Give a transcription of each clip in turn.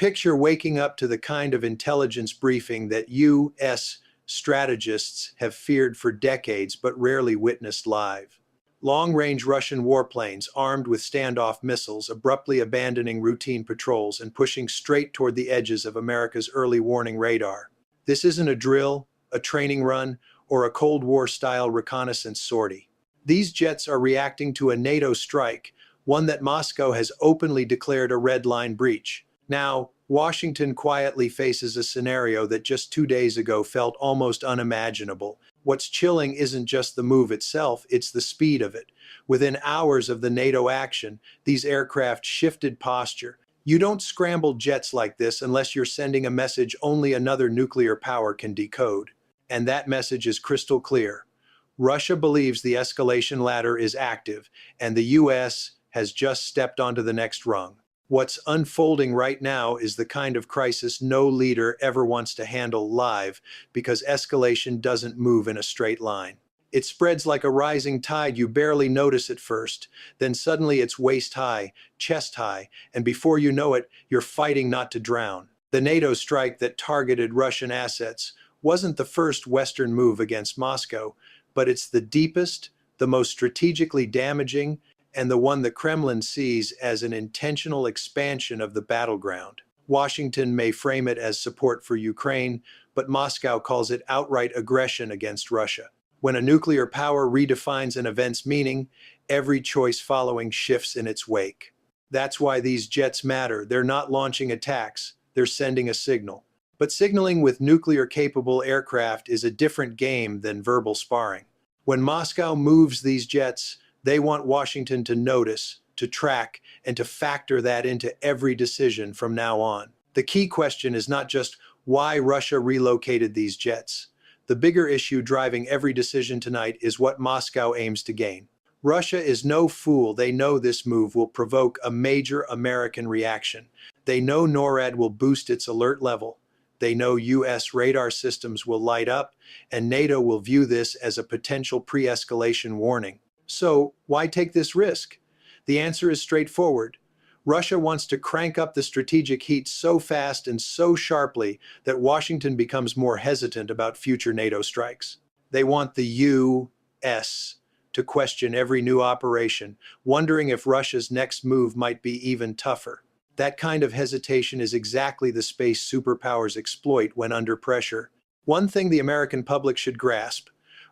Picture waking up to the kind of intelligence briefing that U.S. strategists have feared for decades but rarely witnessed live. Long-range Russian warplanes armed with standoff missiles abruptly abandoning routine patrols and pushing straight toward the edges of America's early warning radar. This isn't a drill, a training run, or a Cold War-style reconnaissance sortie. These jets are reacting to a NATO strike, one that Moscow has openly declared a red line breach. Now, Washington quietly faces a scenario that just 2 days ago felt almost unimaginable. What's chilling isn't just the move itself, it's the speed of it. Within hours of the NATO action, these aircraft shifted posture. You don't scramble jets like this unless you're sending a message only another nuclear power can decode. And that message is crystal clear. Russia believes the escalation ladder is active, and the US has just stepped onto the next rung. What's unfolding right now is the kind of crisis no leader ever wants to handle live, because escalation doesn't move in a straight line. It spreads like a rising tide. You barely notice at first, then suddenly it's waist high, chest high, and before you know it, you're fighting not to drown. The NATO strike that targeted Russian assets wasn't the first Western move against Moscow, but it's the deepest, the most strategically damaging, and the one the Kremlin sees as an intentional expansion of the battleground. Washington may frame it as support for Ukraine, but Moscow calls it outright aggression against Russia. When a nuclear power redefines an event's meaning, every choice following shifts in its wake. That's why these jets matter. They're not launching attacks, they're sending a signal. But signaling with nuclear-capable aircraft is a different game than verbal sparring. When Moscow moves these jets, they want Washington to notice, to track, and to factor that into every decision from now on. The key question is not just why Russia relocated these jets. The bigger issue driving every decision tonight is what Moscow aims to gain. Russia is no fool. They know this move will provoke a major American reaction. They know NORAD will boost its alert level. They know U.S. radar systems will light up, and NATO will view this as a potential pre-escalation warning. So, why take this risk? The answer is straightforward. Russia wants to crank up the strategic heat so fast and so sharply that Washington becomes more hesitant about future NATO strikes. They want the U.S. to question every new operation, wondering if Russia's next move might be even tougher. That kind of hesitation is exactly the space superpowers exploit when under pressure. One thing the American public should grasp: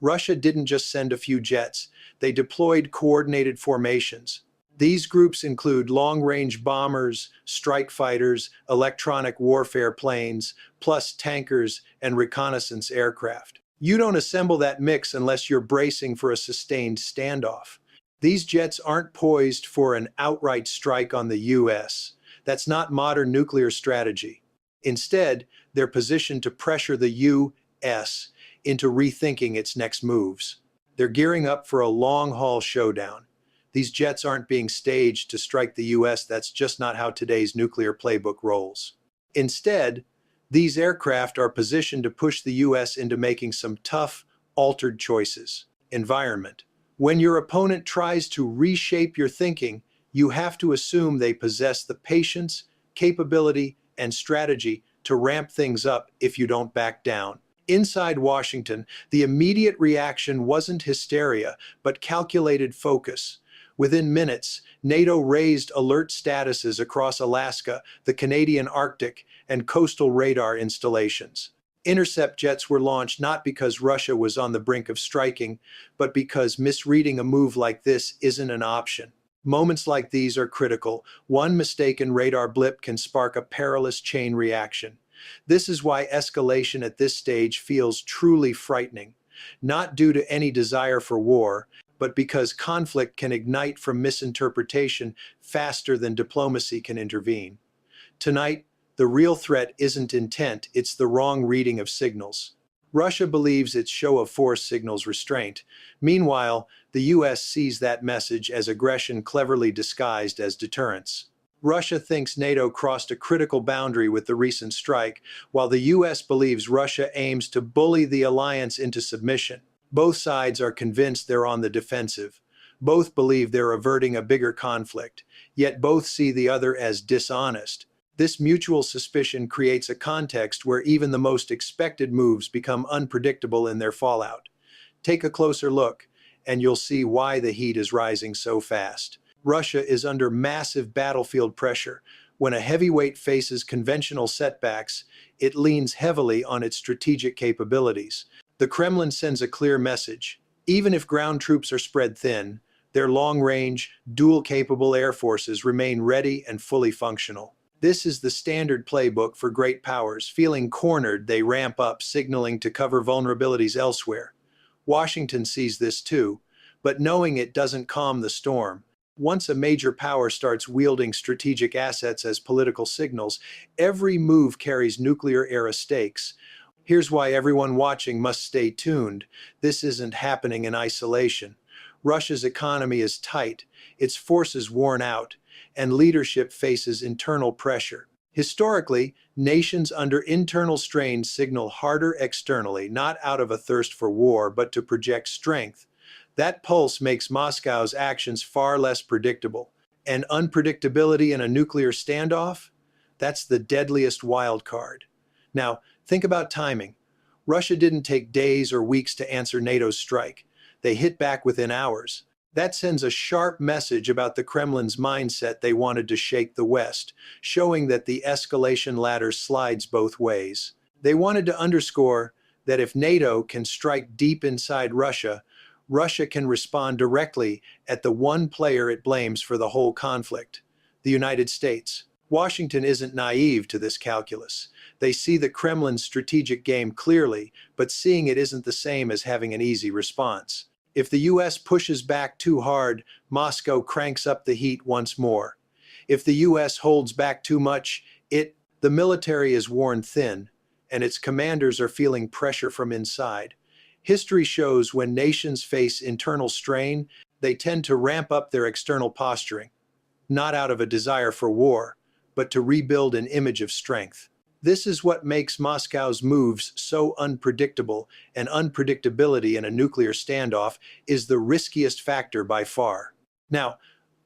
Russia didn't just send a few jets, they deployed coordinated formations. These groups include long-range bombers, strike fighters, electronic warfare planes, plus tankers and reconnaissance aircraft. You don't assemble that mix unless you're bracing for a sustained standoff. These jets aren't poised for an outright strike on the US. That's not modern nuclear strategy. Instead, they're positioned to pressure the US into rethinking its next moves. They're gearing up for a long-haul showdown. These jets aren't being staged to strike the US. That's just not how today's nuclear playbook rolls. Instead, these aircraft are positioned to push the US into making some tough, altered choices. Environment. When your opponent tries to reshape your thinking, you have to assume they possess the patience, capability, and strategy to ramp things up if you don't back down. Inside Washington, the immediate reaction wasn't hysteria, but calculated focus. Within minutes, NATO raised alert statuses across Alaska, the Canadian Arctic, and coastal radar installations. Intercept jets were launched not because Russia was on the brink of striking, but because misreading a move like this isn't an option. Moments like these are critical. One mistaken radar blip can spark a perilous chain reaction. This is why escalation at this stage feels truly frightening, not due to any desire for war, but because conflict can ignite from misinterpretation faster than diplomacy can intervene. Tonight, the real threat isn't intent, it's the wrong reading of signals. Russia believes its show of force signals restraint. Meanwhile, the US sees that message as aggression cleverly disguised as deterrence. Russia thinks NATO crossed a critical boundary with the recent strike, while the US believes Russia aims to bully the alliance into submission. Both sides are convinced they're on the defensive. Both believe they're averting a bigger conflict, yet both see the other as dishonest. This mutual suspicion creates a context where even the most expected moves become unpredictable in their fallout. Take a closer look, and you'll see why the heat is rising so fast. Russia is under massive battlefield pressure. When a heavyweight faces conventional setbacks, it leans heavily on its strategic capabilities. The Kremlin sends a clear message. Even if ground troops are spread thin, their long-range, dual-capable air forces remain ready and fully functional. This is the standard playbook for great powers. Feeling cornered, they ramp up, signaling to cover vulnerabilities elsewhere. Washington sees this too, but knowing it doesn't calm the storm. Once a major power starts wielding strategic assets as political signals, every move carries nuclear-era stakes. Here's why everyone watching must stay tuned. This isn't happening in isolation. Russia's economy is tight, its forces worn out, and leadership faces internal pressure. Historically, nations under internal strain signal harder externally, not out of a thirst for war, but to project strength. That pulse makes Moscow's actions far less predictable. And unpredictability in a nuclear standoff? That's the deadliest wild card. Now, think about timing. Russia didn't take days or weeks to answer NATO's strike. They hit back within hours. That sends a sharp message about the Kremlin's mindset. They wanted to shake the West, showing that the escalation ladder slides both ways. They wanted to underscore that if NATO can strike deep inside Russia, Russia can respond directly at the one player it blames for the whole conflict, the United States. Washington isn't naive to this calculus. They see the Kremlin's strategic game clearly, but seeing it isn't the same as having an easy response. If the US pushes back too hard, Moscow cranks up the heat once more. If the US holds back too much, the military is worn thin, and its commanders are feeling pressure from inside. History shows when nations face internal strain, they tend to ramp up their external posturing, not out of a desire for war, but to rebuild an image of strength. This is what makes Moscow's moves so unpredictable, and unpredictability in a nuclear standoff is the riskiest factor by far. Now,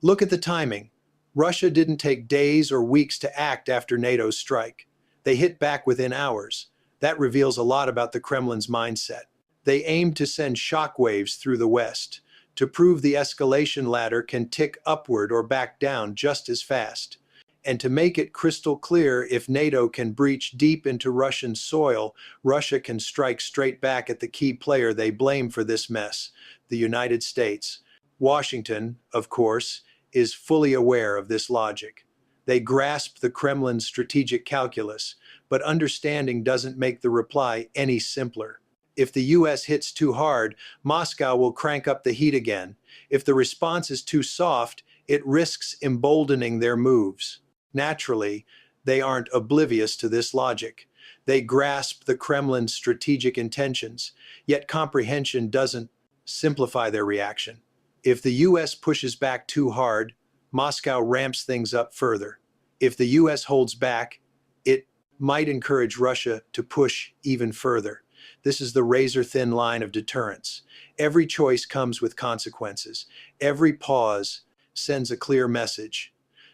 look at the timing. Russia didn't take days or weeks to act after NATO's strike. They hit back within hours. That reveals a lot about the Kremlin's mindset. They aimed to send shockwaves through the West, to prove the escalation ladder can tick upward or back down just as fast. And to make it crystal clear, if NATO can breach deep into Russian soil, Russia can strike straight back at the key player they blame for this mess, the United States. Washington, of course, is fully aware of this logic. They grasp the Kremlin's strategic calculus, but understanding doesn't make the reply any simpler. If the US hits too hard, Moscow will crank up the heat again. If the response is too soft, it risks emboldening their moves. Naturally, they aren't oblivious to this logic. They grasp the Kremlin's strategic intentions, yet comprehension doesn't simplify their reaction. If the US pushes back too hard, Moscow ramps things up further. If the US holds back, it might encourage Russia to push even further. This is the razor-thin line of deterrence. Every choice comes with consequences. Every pause sends a clear message.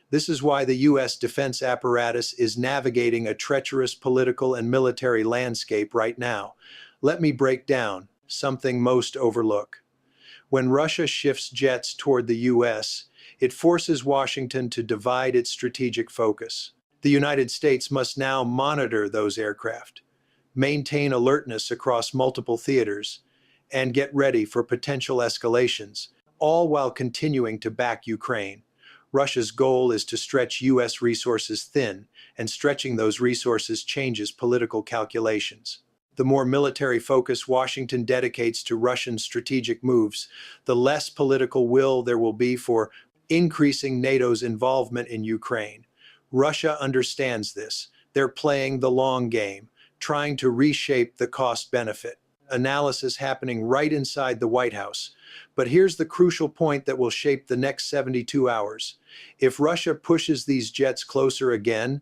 This is why the US defense apparatus is navigating a treacherous political and military landscape right now. Let me break down something most overlook. When Russia shifts jets toward the US, it forces Washington to divide its strategic focus. The United States must now monitor those aircraft, maintain alertness across multiple theaters, and get ready for potential escalations, all while continuing to back Ukraine. Russia's goal is to stretch US resources thin, and stretching those resources changes political calculations. The more military focus Washington dedicates to Russian strategic moves, the less political will there will be for increasing NATO's involvement in Ukraine. Russia understands this. They're playing the long game, trying to reshape the cost-benefit analysis happening right inside the White House. But here's the crucial point that will shape the next 72 hours. If Russia pushes these jets closer again,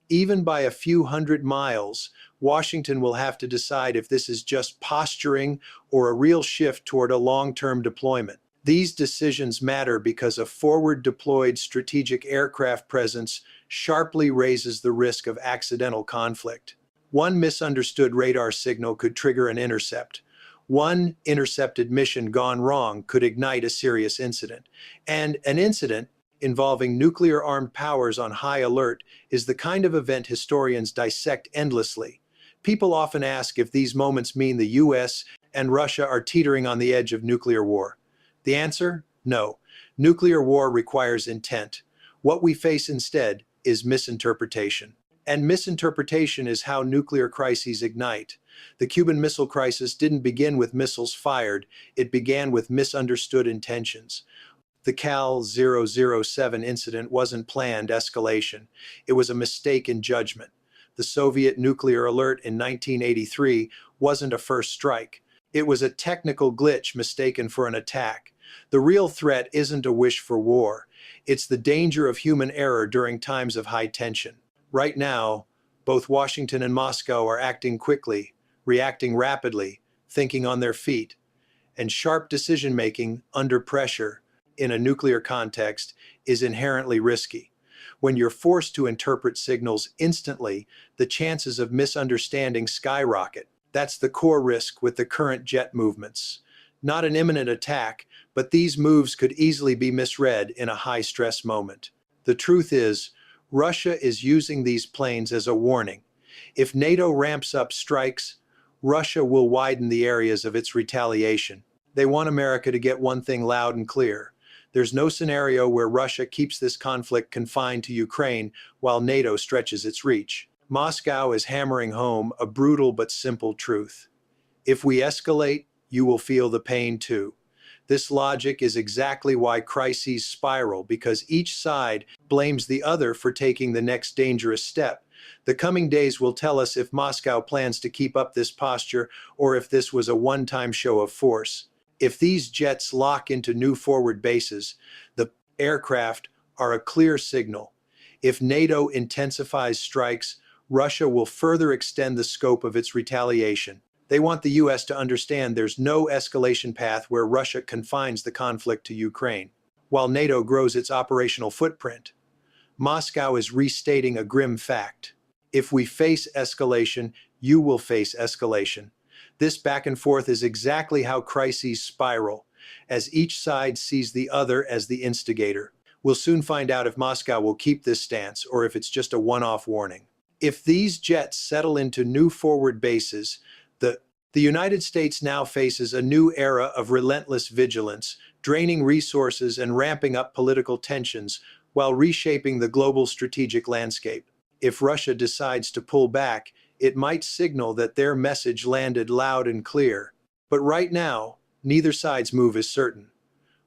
even by a few hundred miles, Washington will have to decide if this is just posturing or a real shift toward a long-term deployment. These decisions matter because a forward-deployed strategic aircraft presence sharply raises the risk of accidental conflict. One misunderstood radar signal could trigger an intercept. One intercepted mission gone wrong could ignite a serious incident. And an incident involving nuclear-armed powers on high alert is the kind of event historians dissect endlessly. People often ask if these moments mean the US and Russia are teetering on the edge of nuclear war. The answer? No. Nuclear war requires intent. What we face instead is misinterpretation. And misinterpretation is how nuclear crises ignite. The Cuban Missile Crisis didn't begin with missiles fired, it began with misunderstood intentions. The Cal 007 incident wasn't planned escalation, it was a mistake in judgment. The Soviet nuclear alert in 1983 wasn't a first strike, it was a technical glitch mistaken for an attack. The real threat isn't a wish for war, it's the danger of human error during times of high tension. Right now, both Washington and Moscow are acting quickly, reacting rapidly, thinking on their feet, and sharp decision-making under pressure in a nuclear context is inherently risky. When you're forced to interpret signals instantly, the chances of misunderstanding skyrocket. That's the core risk with the current jet movements. Not an imminent attack, but these moves could easily be misread in a high-stress moment. The truth is, Russia is using these planes as a warning. If NATO ramps up strikes, Russia will widen the areas of its retaliation. They want America to get one thing loud and clear. There's no scenario where Russia keeps this conflict confined to Ukraine while NATO stretches its reach. Moscow is hammering home a brutal but simple truth. If we escalate, you will feel the pain too. This logic is exactly why crises spiral, because each side blames the other for taking the next dangerous step. The coming days will tell us if Moscow plans to keep up this posture or if this was a one-time show of force. If these jets lock into new forward bases, the aircraft are a clear signal. If NATO intensifies strikes, Russia will further extend the scope of its retaliation. They want the US to understand there's no escalation path where Russia confines the conflict to Ukraine. While NATO grows its operational footprint, Moscow is restating a grim fact. If we face escalation, you will face escalation. This back and forth is exactly how crises spiral, as each side sees the other as the instigator. We'll soon find out if Moscow will keep this stance or if it's just a one-off warning. If these jets settle into new forward bases, the United States now faces a new era of relentless vigilance, draining resources and ramping up political tensions while reshaping the global strategic landscape. If Russia decides to pull back, it might signal that their message landed loud and clear. But right now, neither side's move is certain.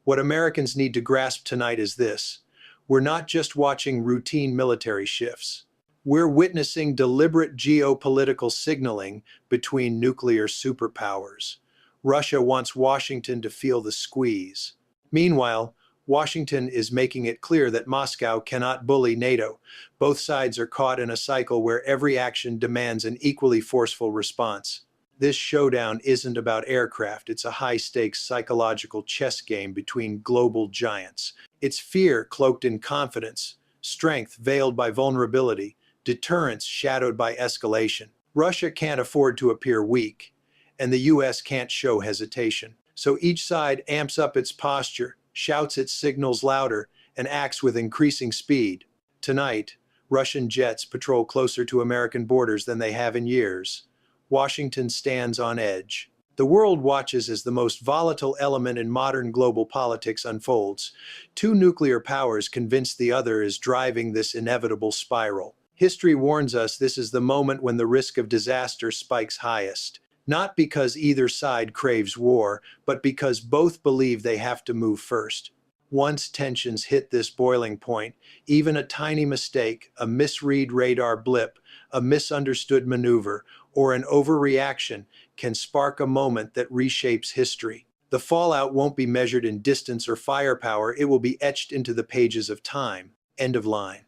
What Americans need to grasp tonight is this: we're not just watching routine military shifts. We're witnessing deliberate geopolitical signaling between nuclear superpowers. Russia wants Washington to feel the squeeze. Meanwhile, Washington is making it clear that Moscow cannot bully NATO. Both sides are caught in a cycle where every action demands an equally forceful response. This showdown isn't about aircraft, it's a high-stakes psychological chess game between global giants. It's fear cloaked in confidence, strength veiled by vulnerability, deterrence shadowed by escalation. Russia can't afford to appear weak, and the US can't show hesitation. So each side amps up its posture, shouts its signals louder, and acts with increasing speed. Tonight, Russian jets patrol closer to American borders than they have in years. Washington stands on edge. The world watches as the most volatile element in modern global politics unfolds. Two nuclear powers convinced the other is driving this inevitable spiral. History warns us this is the moment when the risk of disaster spikes highest. Not because either side craves war, but because both believe they have to move first. Once tensions hit this boiling point, even a tiny mistake, a misread radar blip, a misunderstood maneuver, or an overreaction can spark a moment that reshapes history. The fallout won't be measured in distance or firepower, it will be etched into the pages of time. End of line.